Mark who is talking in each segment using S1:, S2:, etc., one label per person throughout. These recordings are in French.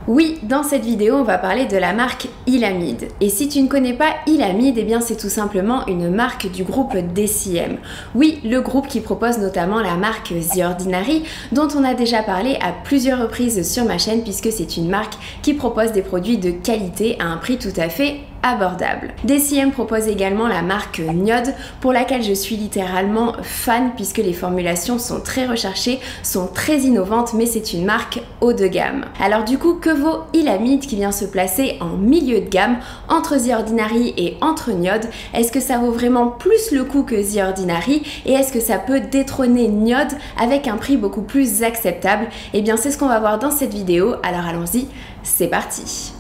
S1: Oui, dans cette vidéo, on va parler de la marque Ilamide. Et si tu ne connais pas Ilamide, eh bien c'est tout simplement une marque du groupe DCM. Oui, le groupe qui propose notamment la marque The Ordinary, dont on a déjà parlé à plusieurs reprises sur ma chaîne, puisque c'est une marque qui propose des produits de qualité à un prix tout à fait abordable. DCM propose également la marque Niod, pour laquelle je suis littéralement fan, puisque les formulations sont très recherchées, sont très innovantes, mais c'est une marque haut de gamme. Alors du coup, que vaut Ilamide qui vient se placer en milieu de gamme entre The Ordinary et entre Niod? Est-ce que ça vaut vraiment plus le coup que The Ordinary et est-ce que ça peut détrôner Niod avec un prix beaucoup plus acceptable? Eh bien c'est ce qu'on va voir dans cette vidéo, alors allons-y, c'est parti!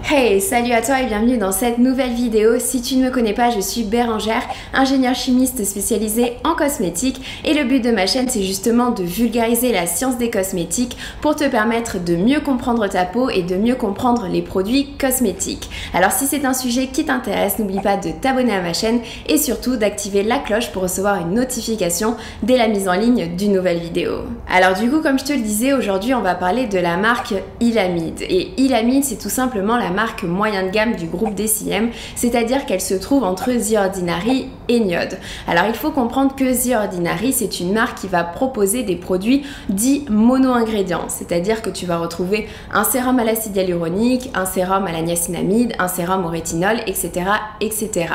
S1: Hey, salut à toi et bienvenue dans cette nouvelle vidéo. Si tu ne me connais pas, je suis Bérangère, ingénieure chimiste spécialisée en cosmétiques et le but de ma chaîne c'est justement de vulgariser la science des cosmétiques pour te permettre de mieux comprendre ta peau et de mieux comprendre les produits cosmétiques. Alors si c'est un sujet qui t'intéresse, n'oublie pas de t'abonner à ma chaîne et surtout d'activer la cloche pour recevoir une notification dès la mise en ligne d'une nouvelle vidéo. Alors du coup, comme je te le disais, aujourd'hui on va parler de la marque Ilamide. Et Ilamide, c'est tout simplement la marque moyen de gamme du groupe DCM, c'est-à-dire qu'elle se trouve entre The Ordinary et Niod. Alors il faut comprendre que The Ordinary, c'est une marque qui va proposer des produits dits mono-ingrédients, c'est-à-dire que tu vas retrouver un sérum à l'acide hyaluronique, un sérum à la niacinamide, un sérum au rétinol, etc., etc.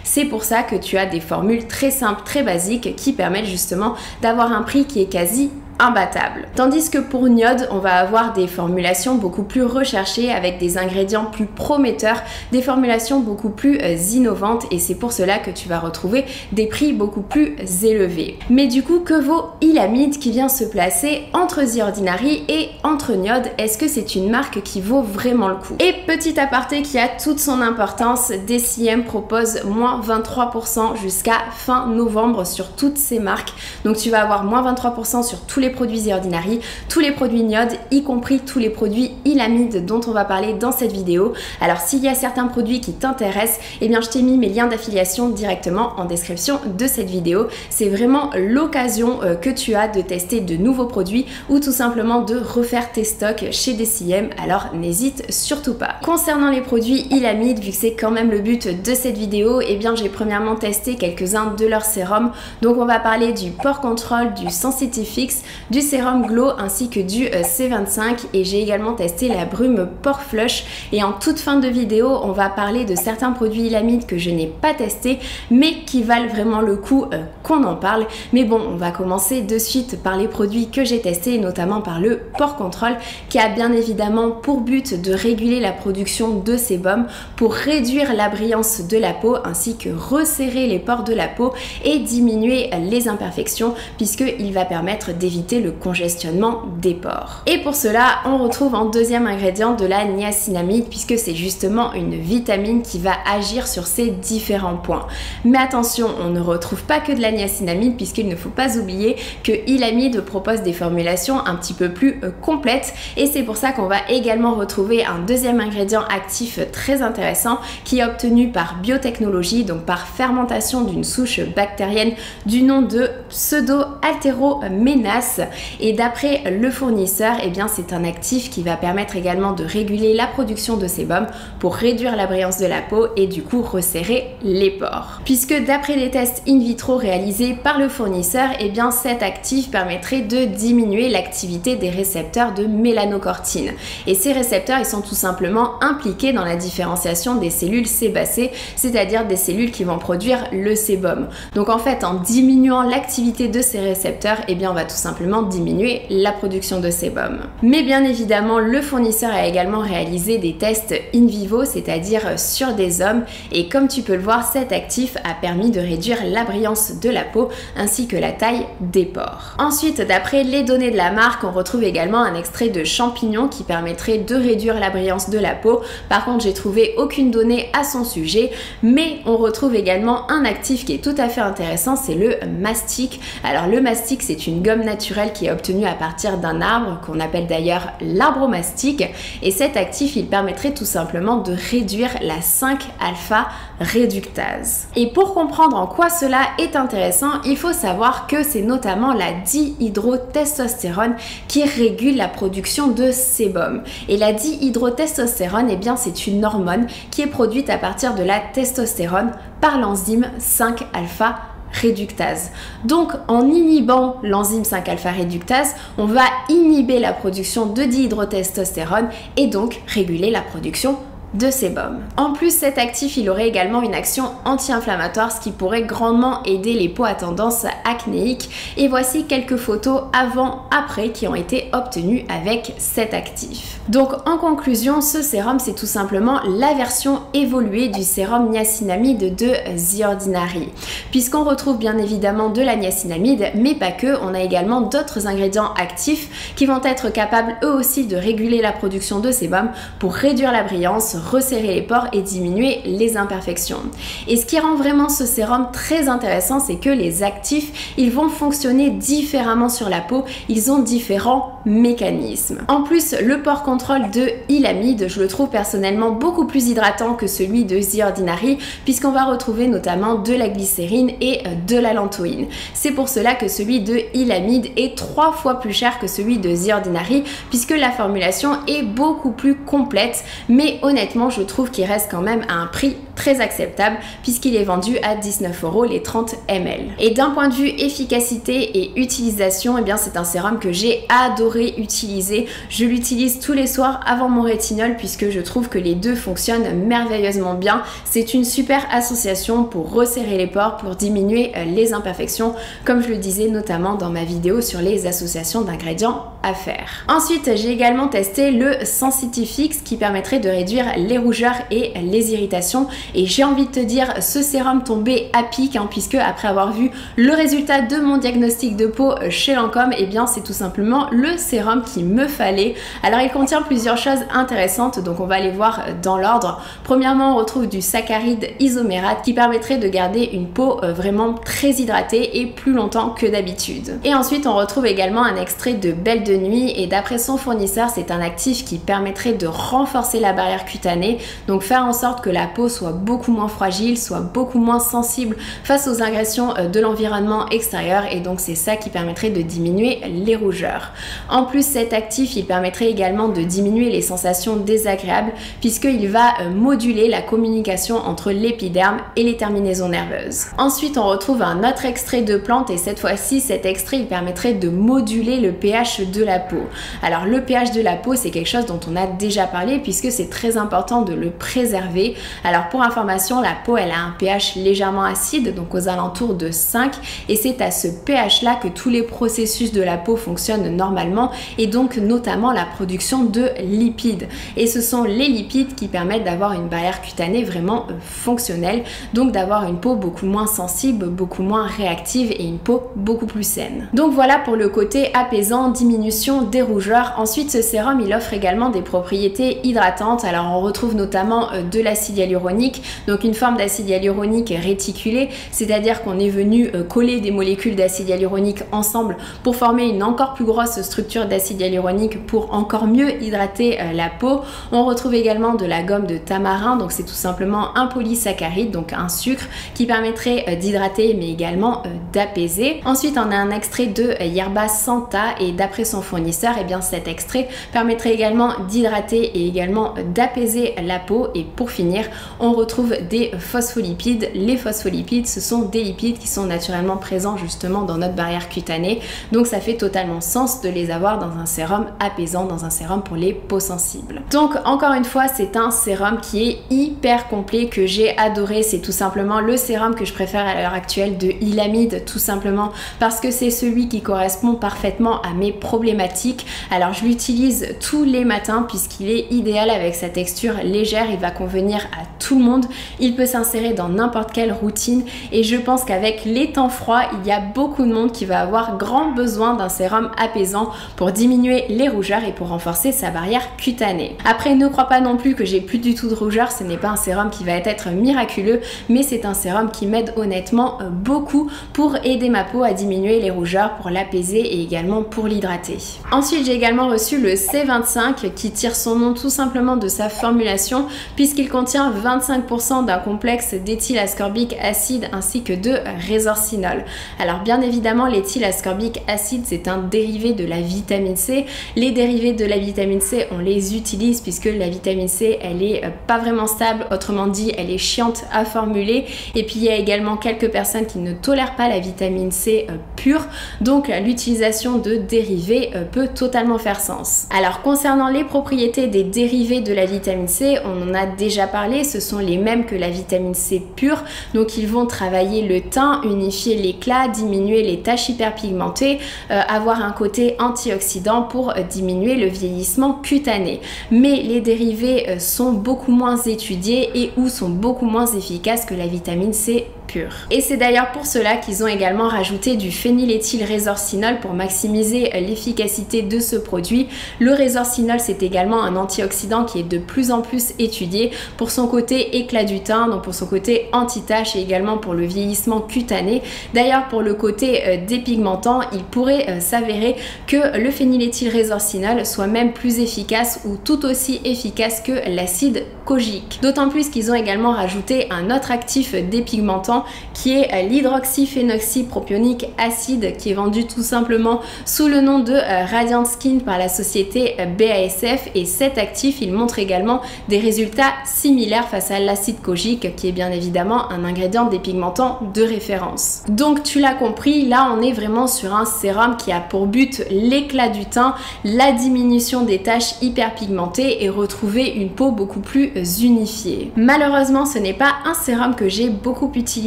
S1: C'est pour ça que tu as des formules très simples, très basiques qui permettent justement d'avoir un prix qui est quasi imbattable. Tandis que pour Niod, on va avoir des formulations beaucoup plus recherchées avec des ingrédients plus prometteurs, des formulations beaucoup plus innovantes et c'est pour cela que tu vas retrouver des prix beaucoup plus élevés. Mais du coup, que vaut Ilamide qui vient se placer entre The Ordinary et entre Niod? Est-ce que c'est une marque qui vaut vraiment le coup? Et petit aparté qui a toute son importance, DCM propose moins 23% jusqu'à fin novembre sur toutes ces marques. Donc tu vas avoir moins 23% sur tous les produits The Ordinary, tous les produits Niod, y compris tous les produits Ilamide dont on va parler dans cette vidéo. Alors s'il y a certains produits qui t'intéressent, eh bien je t'ai mis mes liens d'affiliation directement en description de cette vidéo. C'est vraiment l'occasion que tu as de tester de nouveaux produits ou tout simplement de refaire tes stocks chez DCM, alors n'hésite surtout pas. Concernant les produits Ilamide, vu que c'est quand même le but de cette vidéo, eh bien j'ai premièrement testé quelques-uns de leurs sérums. Donc on va parler du Pore Control, du Sensitive Fix, du sérum Glow ainsi que du C25 et j'ai également testé la brume Pore Flush. Et en toute fin de vidéo, on va parler de certains produits Ilamide que je n'ai pas testés mais qui valent vraiment le coup qu'on en parle. Mais bon, on va commencer de suite par les produits que j'ai testés, notamment par le Pore Control qui a bien évidemment pour but de réguler la production de sébum pour réduire la brillance de la peau ainsi que resserrer les pores de la peau et diminuer les imperfections puisqu'il va permettre d'éviter le congestionnement des pores. Et pour cela, on retrouve en deuxième ingrédient de la niacinamide puisque c'est justement une vitamine qui va agir sur ces différents points. Mais attention, on ne retrouve pas que de la niacinamide puisqu'il ne faut pas oublier que Ilamide propose des formulations un petit peu plus complètes et c'est pour ça qu'on va également retrouver un deuxième ingrédient actif très intéressant qui est obtenu par biotechnologie, donc par fermentation d'une souche bactérienne du nom de Pseudo-Alteromenace. Et d'après le fournisseur, eh bien c'est un actif qui va permettre également de réguler la production de sébum pour réduire la brillance de la peau et du coup resserrer les pores. Puisque d'après des tests in vitro réalisés par le fournisseur, eh bien cet actif permettrait de diminuer l'activité des récepteurs de mélanocortine. Et ces récepteurs, ils sont tout simplement impliqués dans la différenciation des cellules sébacées, c'est-à-dire des cellules qui vont produire le sébum. Donc en fait, en diminuant l'activité de ces récepteurs, eh bien on va tout simplement diminuer la production de sébum. Mais bien évidemment, le fournisseur a également réalisé des tests in vivo, c'est-à-dire sur des hommes, et comme tu peux le voir, cet actif a permis de réduire la brillance de la peau ainsi que la taille des pores. Ensuite, d'après les données de la marque, on retrouve également un extrait de champignon qui permettrait de réduire la brillance de la peau. Par contre, j'ai trouvé aucune donnée à son sujet, mais on retrouve également un actif qui est tout à fait intéressant, c'est le mastic. Alors le mastic, c'est une gomme naturelle qui est obtenu à partir d'un arbre qu'on appelle d'ailleurs l'arbre mastic, et cet actif il permettrait tout simplement de réduire la 5-alpha réductase. Et pour comprendre en quoi cela est intéressant, intéressant, il faut savoir que c'est notamment la dihydrotestostérone qui régule la production de sébum. Et la dihydrotestostérone, eh bien, c'est une hormone qui est produite à partir de la testostérone par l'enzyme 5-alpha réductase. Donc en inhibant l'enzyme 5-alpha réductase, on va inhiber la production de dihydrotestostérone et donc réguler la production de sébum. En plus, cet actif, il aurait également une action anti-inflammatoire, ce qui pourrait grandement aider les peaux à tendance acnéique. Et voici quelques photos avant-après qui ont été obtenues avec cet actif. Donc en conclusion, ce sérum, c'est tout simplement la version évoluée du sérum niacinamide de The Ordinary, puisqu'on retrouve bien évidemment de la niacinamide, mais pas que, on a également d'autres ingrédients actifs qui vont être capables eux aussi de réguler la production de sébum pour réduire la brillance, resserrer les pores et diminuer les imperfections. Et ce qui rend vraiment ce sérum très intéressant, c'est que les actifs, ils vont fonctionner différemment sur la peau, ils ont différents mécanismes. En plus, le pore control de Ilamide, je le trouve personnellement beaucoup plus hydratant que celui de The Ordinary, puisqu'on va retrouver notamment de la glycérine et de la lantoïne. C'est pour cela que celui de Ilamide est 3 fois plus cher que celui de The Ordinary, puisque la formulation est beaucoup plus complète, mais honnêtement, je trouve qu'il reste quand même à un prix très acceptable puisqu'il est vendu à 19 € les 30 ml. Et d'un point de vue efficacité et utilisation, eh bien c'est un sérum que j'ai adoré utiliser. Je l'utilise tous les soirs avant mon rétinol puisque je trouve que les deux fonctionnent merveilleusement bien. C'est une super association pour resserrer les pores, pour diminuer les imperfections, comme je le disais notamment dans ma vidéo sur les associations d'ingrédients à faire. Ensuite, j'ai également testé le Sensitifix qui permettrait de réduire les rougeurs et les irritations. Et j'ai envie de te dire, ce sérum tombait à pic puisque après avoir vu le résultat de mon diagnostic de peau chez Lancôme, eh bien c'est tout simplement le sérum qu'il me fallait. Alors il contient plusieurs choses intéressantes, donc on va les voir dans l'ordre. Premièrement, on retrouve du saccharide isomérate qui permettrait de garder une peau vraiment très hydratée et plus longtemps que d'habitude. Et ensuite on retrouve également un extrait de Belle de Nuit et d'après son fournisseur, c'est un actif qui permettrait de renforcer la barrière cutanée, donc faire en sorte que la peau soit beaucoup moins fragile, soit beaucoup moins sensible face aux agressions de l'environnement extérieur, et donc c'est ça qui permettrait de diminuer les rougeurs. En plus, cet actif, il permettrait également de diminuer les sensations désagréables puisqu'il va moduler la communication entre l'épiderme et les terminaisons nerveuses. Ensuite, on retrouve un autre extrait de plante et cette fois-ci, cet extrait, il permettrait de moduler le pH de la peau. Alors le pH de la peau, c'est quelque chose dont on a déjà parlé puisque c'est très important de le préserver. Alors pour information, la peau elle a un pH légèrement acide, donc aux alentours de 5, et c'est à ce pH là que tous les processus de la peau fonctionnent normalement, et donc notamment la production de lipides. Et ce sont les lipides qui permettent d'avoir une barrière cutanée vraiment fonctionnelle, donc d'avoir une peau beaucoup moins sensible, beaucoup moins réactive et une peau beaucoup plus saine. Donc voilà pour le côté apaisant, diminution des rougeurs. Ensuite, ce sérum il offre également des propriétés hydratantes. Alors on retrouve notamment de l'acide hyaluronique, donc une forme d'acide hyaluronique réticulé, c'est-à-dire qu'on est venu coller des molécules d'acide hyaluronique ensemble pour former une encore plus grosse structure d'acide hyaluronique pour encore mieux hydrater la peau. On retrouve également de la gomme de tamarin, donc c'est tout simplement un polysaccharide, donc un sucre qui permettrait d'hydrater mais également d'apaiser. Ensuite, on a un extrait de Yerba Santa et d'après son fournisseur, eh bien cet extrait permettrait également d'hydrater et également d'apaiser la peau. Et pour finir, on retrouve des phospholipides. Les phospholipides, ce sont des lipides qui sont naturellement présents justement dans notre barrière cutanée, donc ça fait totalement sens de les avoir dans un sérum apaisant, dans un sérum pour les peaux sensibles. Donc encore une fois, c'est un sérum qui est hyper complet, que j'ai adoré. C'est tout simplement le sérum que je préfère à l'heure actuelle de Ilamide, tout simplement parce que c'est celui qui correspond parfaitement à mes problématiques. Alors je l'utilise tous les matins puisqu'il est idéal avec sa texture légère, il va convenir à tout le monde, il peut s'insérer dans n'importe quelle routine, et je pense qu'avec les temps froids, il y a beaucoup de monde qui va avoir grand besoin d'un sérum apaisant pour diminuer les rougeurs et pour renforcer sa barrière cutanée. Après, ne crois pas non plus que j'ai plus du tout de rougeurs, ce n'est pas un sérum qui va être miraculeux, mais c'est un sérum qui m'aide honnêtement beaucoup pour aider ma peau à diminuer les rougeurs, pour l'apaiser et également pour l'hydrater. Ensuite, j'ai également reçu le C25 qui tire son nom tout simplement de sa formulation puisqu'il contient 25% 45% d'un complexe d'éthylascorbique acide ainsi que de résorcinol. Alors bien évidemment, l'éthylascorbique acide, c'est un dérivé de la vitamine C. Les dérivés de la vitamine C, on les utilise puisque la vitamine C, elle est pas vraiment stable, autrement dit, elle est chiante à formuler. Et puis il y a également quelques personnes qui ne tolèrent pas la vitamine C pure, donc l'utilisation de dérivés peut totalement faire sens. Alors concernant les propriétés des dérivés de la vitamine C, on en a déjà parlé, ce sont les mêmes que la vitamine C pure, donc ils vont travailler le teint, unifier l'éclat, diminuer les taches hyperpigmentées, avoir un côté antioxydant pour diminuer le vieillissement cutané. Mais les dérivés sont beaucoup moins étudiés et ou sont beaucoup moins efficaces que la vitamine C pure. Et c'est d'ailleurs pour cela qu'ils ont également rajouté du phényléthylrésorcinol pour maximiser l'efficacité de ce produit. Le résorcinol, c'est également un antioxydant qui est de plus en plus étudié pour son côté éclat du teint, donc pour son côté anti-tache et également pour le vieillissement cutané. D'ailleurs, pour le côté dépigmentant, il pourrait s'avérer que le phényléthylrésorcinol soit même plus efficace ou tout aussi efficace que l'acide kojique. D'autant plus qu'ils ont également rajouté un autre actif dépigmentant qui est l'hydroxyphénoxypropionique acide, qui est vendu tout simplement sous le nom de Radiant Skin par la société BASF, et cet actif il montre également des résultats similaires face à l'acide kojique qui est bien évidemment un ingrédient dépigmentant de référence. Donc tu l'as compris, là on est vraiment sur un sérum qui a pour but l'éclat du teint, la diminution des taches hyperpigmentées et retrouver une peau beaucoup plus unifiée. Malheureusement ce n'est pas un sérum que j'ai beaucoup utilisé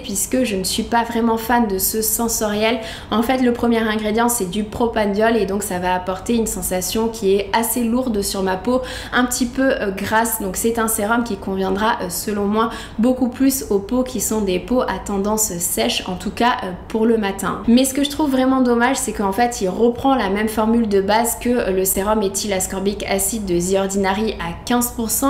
S1: puisque je ne suis pas vraiment fan de ce sensoriel. En fait, le premier ingrédient c'est du propandiol et donc ça va apporter une sensation qui est assez lourde sur ma peau, un petit peu grasse. Donc c'est un sérum qui conviendra selon moi beaucoup plus aux peaux qui sont des peaux à tendance sèche, en tout cas pour le matin. Mais ce que je trouve vraiment dommage, c'est qu'en fait il reprend la même formule de base que le sérum éthylascorbique acide de The Ordinary à 15%.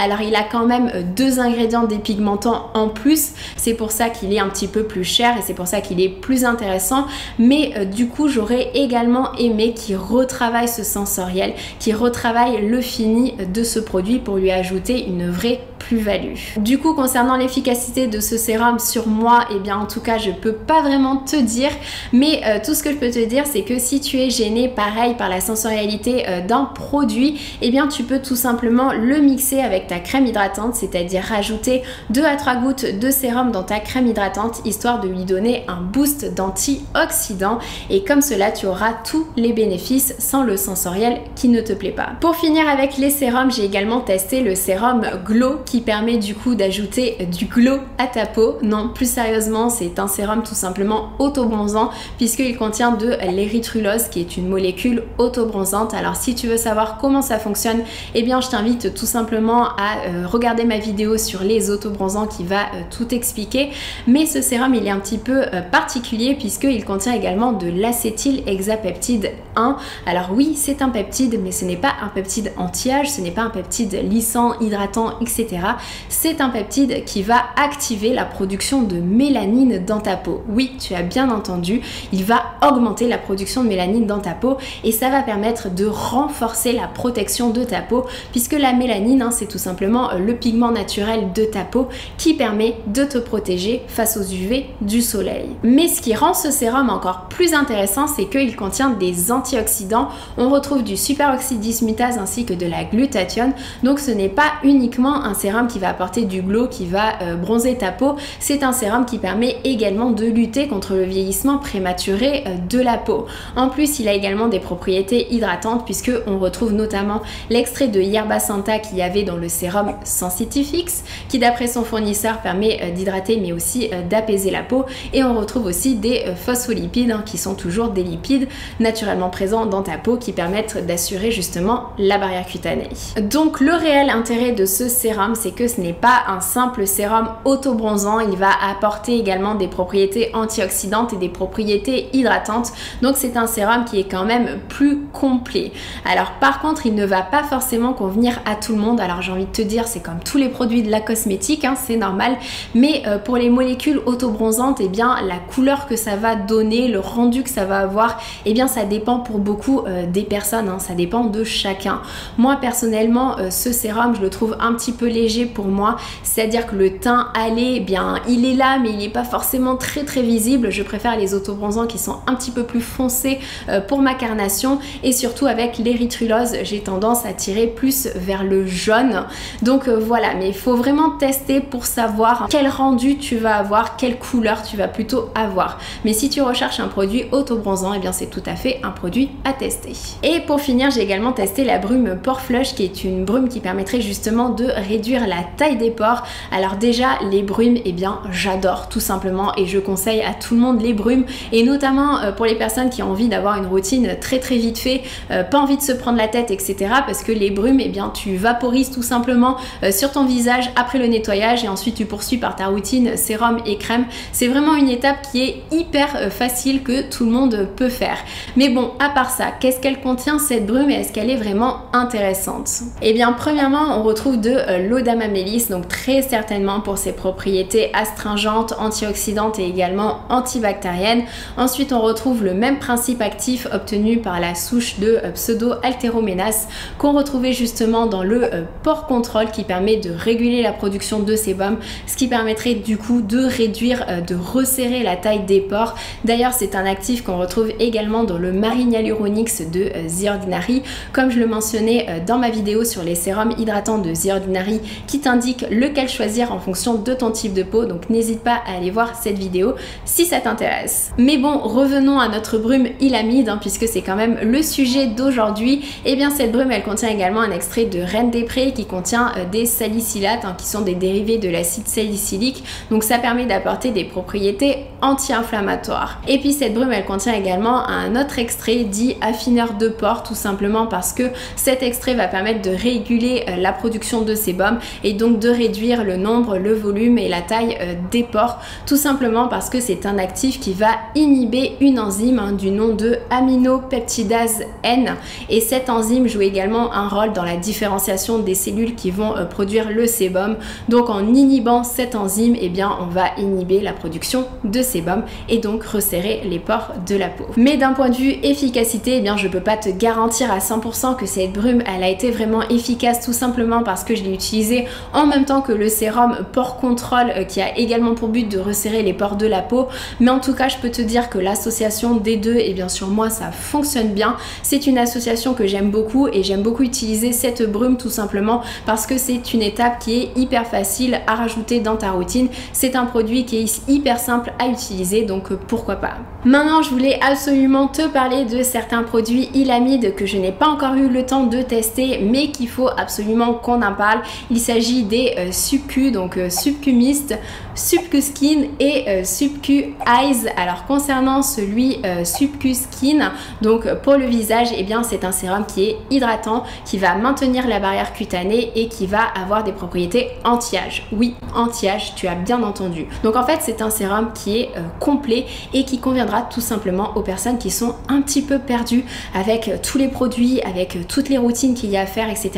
S1: Alors il a quand même deux ingrédients dépigmentants en plus, c'est pour ça qu'il est un petit peu plus cher et c'est pour ça qu'il est plus intéressant. Mais du coup j'aurais également aimé qu'il retravaille ce sensoriel, qu'il retravaille le fini de ce produit pour lui ajouter une vraie plus-value. Du coup concernant l'efficacité de ce sérum sur moi, et bien en tout cas je peux pas vraiment te dire, mais tout ce que je peux te dire c'est que si tu es gêné pareil par la sensorialité d'un produit, et bien tu peux tout simplement le mixer avec ta crème hydratante, c'est-à-dire rajouter 2 à 3 gouttes de sérum dans ta crème hydratante histoire de lui donner un boost d'antioxydants, et comme cela tu auras tous les bénéfices sans le sensoriel qui ne te plaît pas. Pour finir avec les sérums, j'ai également testé le sérum Glow qui permet du coup d'ajouter du glow à ta peau. Non, plus sérieusement, c'est un sérum tout simplement autobronzant puisqu'il contient de l'érythrulose qui est une molécule autobronzante. Alors si tu veux savoir comment ça fonctionne, eh bien je t'invite tout simplement à regarder ma vidéo sur les autobronzants qui va tout expliquer. Mais ce sérum il est un petit peu particulier puisqu'il contient également de l'acétylhexapeptide 1. Alors oui, c'est un peptide, mais ce n'est pas un peptide anti-âge, ce n'est pas un peptide lissant, hydratant, etc. C'est un peptide qui va activer la production de mélanine dans ta peau. Oui, tu as bien entendu, il va augmenter la production de mélanine dans ta peau et ça va permettre de renforcer la protection de ta peau puisque la mélanine, c'est tout simplement le pigment naturel de ta peau qui permet de te protéger face aux UV du soleil. Mais ce qui rend ce sérum encore plus intéressant, c'est qu'il contient des antioxydants. On retrouve du superoxydismutase ainsi que de la glutathione. Donc ce n'est pas uniquement un sérum qui va apporter du glow, qui va bronzer ta peau, c'est un sérum qui permet également de lutter contre le vieillissement prématuré de la peau. En plus, il a également des propriétés hydratantes puisque on retrouve notamment l'extrait de Yerba Santa qu'il y avait dans le sérum Sensitifix qui d'après son fournisseur permet d'hydrater mais aussi d'apaiser la peau, et on retrouve aussi des phospholipides qui sont toujours des lipides naturellement présents dans ta peau qui permettent d'assurer justement la barrière cutanée. Donc le réel intérêt de ce sérum, c'est que ce n'est pas un simple sérum autobronzant, il va apporter également des propriétés antioxydantes et des propriétés hydratantes, donc c'est un sérum qui est quand même plus complet. Alors par contre il ne va pas forcément convenir à tout le monde, alors j'ai envie de te dire c'est comme tous les produits de la cosmétique, c'est normal, mais pour les molécules autobronzantes, et bien la couleur que ça va donner, le rendu que ça va avoir, et bien ça dépend pour beaucoup des personnes, ça dépend de chacun. Moi personnellement ce sérum je le trouve un petit peu léger léger pour moi, c'est-à-dire que le teint hâlé, eh bien il est là mais il n'est pas forcément très visible. Je préfère les autobronzants qui sont un petit peu plus foncés pour ma carnation, et surtout avec l'érythrulose j'ai tendance à tirer plus vers le jaune. Donc voilà, mais il faut vraiment tester pour savoir quel rendu tu vas avoir, quelle couleur tu vas plutôt avoir. Mais si tu recherches un produit autobronzant, eh bien c'est tout à fait un produit à tester. Et pour finir, j'ai également testé la brume Pore Flush, qui est une brume qui permettrait justement de réduire la taille des pores. Alors déjà, les brumes, eh bien j'adore tout simplement, et je conseille à tout le monde les brumes, et notamment pour les personnes qui ont envie d'avoir une routine très vite fait, pas envie de se prendre la tête, etc. Parce que les brumes, eh bien tu vaporises tout simplement sur ton visage après le nettoyage, et ensuite tu poursuis par ta routine sérum et crème. C'est vraiment une étape qui est hyper facile, que tout le monde peut faire. Mais bon, à part ça, qu'est-ce qu'elle contient cette brume, et est-ce qu'elle est vraiment intéressante? Eh bien premièrement, on retrouve de l'eau d'amamélis, donc très certainement pour ses propriétés astringentes, antioxydantes et également antibactériennes. Ensuite on retrouve le même principe actif obtenu par la souche de Pseudo-Alteromenas, qu'on retrouvait justement dans le pore control, qui permet de réguler la production de sébum, ce qui permettrait du coup de réduire, de resserrer la taille des pores. D'ailleurs c'est un actif qu'on retrouve également dans le Marine Hyaluronics de The Ordinary, comme je le mentionnais dans ma vidéo sur les sérums hydratants de The Ordinary, qui t'indique lequel choisir en fonction de ton type de peau. Donc n'hésite pas à aller voir cette vidéo si ça t'intéresse. Mais bon, revenons à notre brume Ilamide, puisque c'est quand même le sujet d'aujourd'hui. Et bien cette brume, elle contient également un extrait de Reine des Prés qui contient des salicylates, qui sont des dérivés de l'acide salicylique. Donc ça permet d'apporter des propriétés anti-inflammatoires. Et puis cette brume, elle contient également un autre extrait dit affineur de pores, tout simplement parce que cet extrait va permettre de réguler la production de sébum, et donc de réduire le nombre, le volume et la taille des pores, tout simplement parce que c'est un actif qui va inhiber une enzyme du nom de aminopeptidase N, et cette enzyme joue également un rôle dans la différenciation des cellules qui vont produire le sébum. Donc en inhibant cette enzyme, eh bien on va inhiber la production de sébum et donc resserrer les pores de la peau. Mais d'un point de vue efficacité, eh bien je peux pas te garantir à 100% que cette brume elle a été vraiment efficace, tout simplement parce que je l'ai utilisée en même temps que le sérum Pore Control, qui a également pour but de resserrer les pores de la peau. Mais en tout cas, je peux te dire que l'association des deux, et bien sur moi ça fonctionne bien. C'est une association que j'aime beaucoup, et j'aime beaucoup utiliser cette brume tout simplement parce que c'est une étape qui est hyper facile à rajouter dans ta routine. C'est un produit qui est hyper simple à utiliser, donc pourquoi pas. Maintenant, je voulais absolument te parler de certains produits Ilamide que je n'ai pas encore eu le temps de tester, mais qu'il faut absolument qu'on en parle. Il s'agit des Subcu, donc Subcu Mist, Subcu Skin et Subcu Eyes. Alors concernant celui Subcu Skin, donc pour le visage, eh bien c'est un sérum qui est hydratant, qui va maintenir la barrière cutanée et qui va avoir des propriétés anti-âge. Oui, anti-âge, tu as bien entendu. Donc en fait c'est un sérum qui est complet et qui conviendra tout simplement aux personnes qui sont un petit peu perdues avec tous les produits, avec toutes les routines qu'il y a à faire, etc.,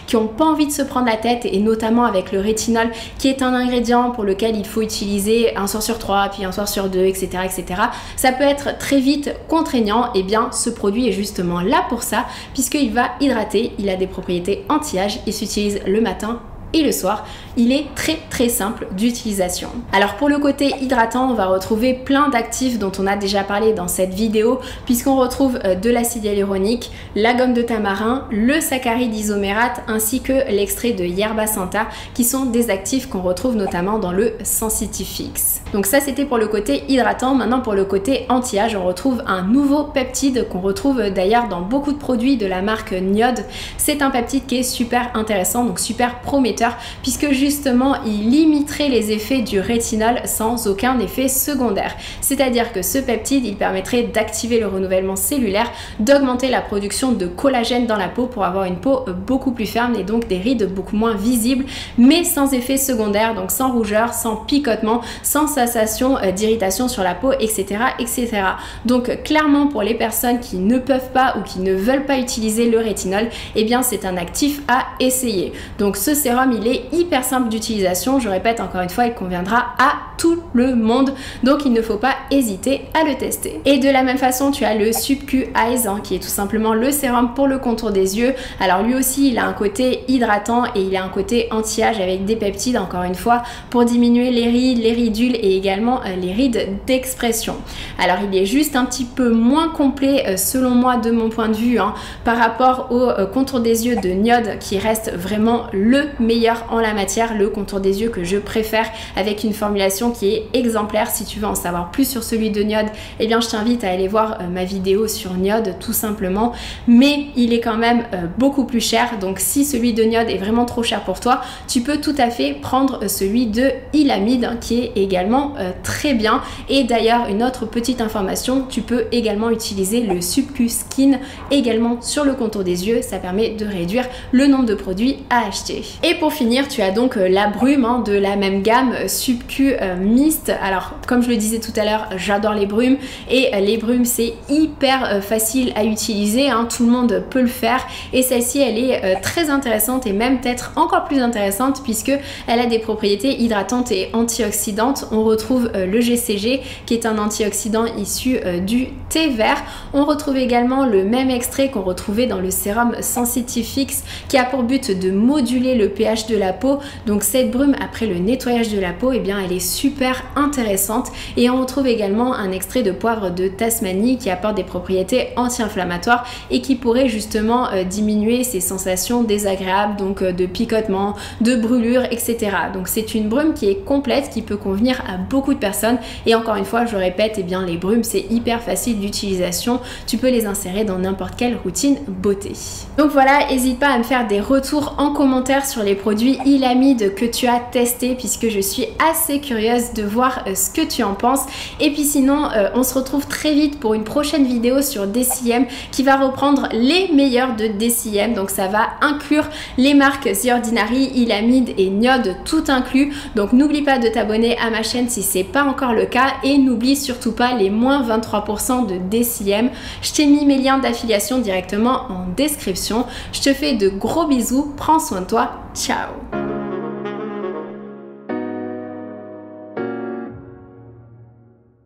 S1: qui n'ont pas envie de se prendre la tête, et notamment avec le rétinol, qui est un ingrédient pour lequel il faut utiliser un soir sur 3, puis un soir sur 2, etc., Ça peut être très vite contraignant. Et bien ce produit est justement là pour ça, puisqu'il va hydrater, il a des propriétés anti-âge, il s'utilise le matin et le soir. Il est très simple d'utilisation. Alors pour le côté hydratant, on va retrouver plein d'actifs dont on a déjà parlé dans cette vidéo, puisqu'on retrouve de l'acide hyaluronique, la gomme de tamarin, le saccharide isomérate ainsi que l'extrait de Yerba Santa, qui sont des actifs qu'on retrouve notamment dans le Sensitifix. Donc ça c'était pour le côté hydratant. Maintenant pour le côté anti-âge, on retrouve un nouveau peptide qu'on retrouve d'ailleurs dans beaucoup de produits de la marque Niode. C'est un peptide qui est super intéressant, donc super prometteur, puisque justement il limiterait les effets du rétinol sans aucun effet secondaire. C'est-à-dire que ce peptide, il permettrait d'activer le renouvellement cellulaire, d'augmenter la production de collagène dans la peau pour avoir une peau beaucoup plus ferme et donc des rides beaucoup moins visibles, mais sans effet secondaire, donc sans rougeur, sans picotement, sans sensation d'irritation sur la peau, etc., Donc clairement pour les personnes qui ne peuvent pas ou qui ne veulent pas utiliser le rétinol, eh bien c'est un actif à essayer. Donc ce sérum sérum il est hyper simple d'utilisation, je répète encore une fois, il conviendra à tout le monde, donc il ne faut pas hésiter à le tester. Et de la même façon, tu as le SubQ Eyes qui est tout simplement le sérum pour le contour des yeux. Alors lui aussi, il a un côté hydratant et il a un côté anti-âge avec des peptides, encore une fois, pour diminuer les rides, les ridules et également les rides d'expression. Alors il est juste un petit peu moins complet selon moi de mon point de vue par rapport au contour des yeux de NIOD qui reste vraiment le meilleur en la matière, le contour des yeux que je préfère avec une formulation qui est exemplaire. Si tu veux en savoir plus sur celui de NIOD, eh bien je t'invite à aller voir ma vidéo sur NIOD tout simplement, mais il est quand même beaucoup plus cher, donc si celui de NIOD est vraiment trop cher pour toi, tu peux tout à fait prendre celui de Ilamide qui est également très bien. Et d'ailleurs une autre petite information, tu peux également utiliser le SubQ Skin également sur le contour des yeux, ça permet de réduire le nombre de produits à acheter. Et pour finir, tu as donc la brume de la même gamme SubQ Mist. Alors comme je le disais tout à l'heure, j'adore les brumes et les brumes c'est hyper facile à utiliser, tout le monde peut le faire, et celle-ci elle est très intéressante et même peut-être encore plus intéressante puisque elle a des propriétés hydratantes et antioxydantes. On retrouve le GCG qui est un antioxydant issu du thé vert. On retrouve également le même extrait qu'on retrouvait dans le sérum Sensitifix qui a pour but de moduler le pH de la peau. Donc cette brume après le nettoyage de la peau, eh bien elle est super intéressante. Et on retrouve également un extrait de poivre de Tasmanie qui apporte des propriétés anti-inflammatoires et qui pourrait justement diminuer ces sensations désagréables, donc de picotement, de brûlure, etc. Donc c'est une brume qui est complète, qui peut convenir à beaucoup de personnes. Et encore une fois, je répète, eh bien les brumes c'est hyper facile d'utilisation, tu peux les insérer dans n'importe quelle routine beauté. Donc voilà, n'hésite pas à me faire des retours en commentaire sur les produits Ilamide que tu as testés puisque je suis assez curieuse de voir ce que tu en penses. Et puis sinon, on se retrouve très vite pour une prochaine vidéo sur DCM qui va reprendre les meilleurs de DCM. Donc ça va inclure les marques The Ordinary, Ilamide et NIOD tout inclus. Donc n'oublie pas de t'abonner à ma chaîne si c'est pas encore le cas et n'oublie surtout pas les moins 23% de DCM. Je t'ai mis mes liens d'affiliation directement en description. Je te fais de gros bisous, prends soin de toi, ciao.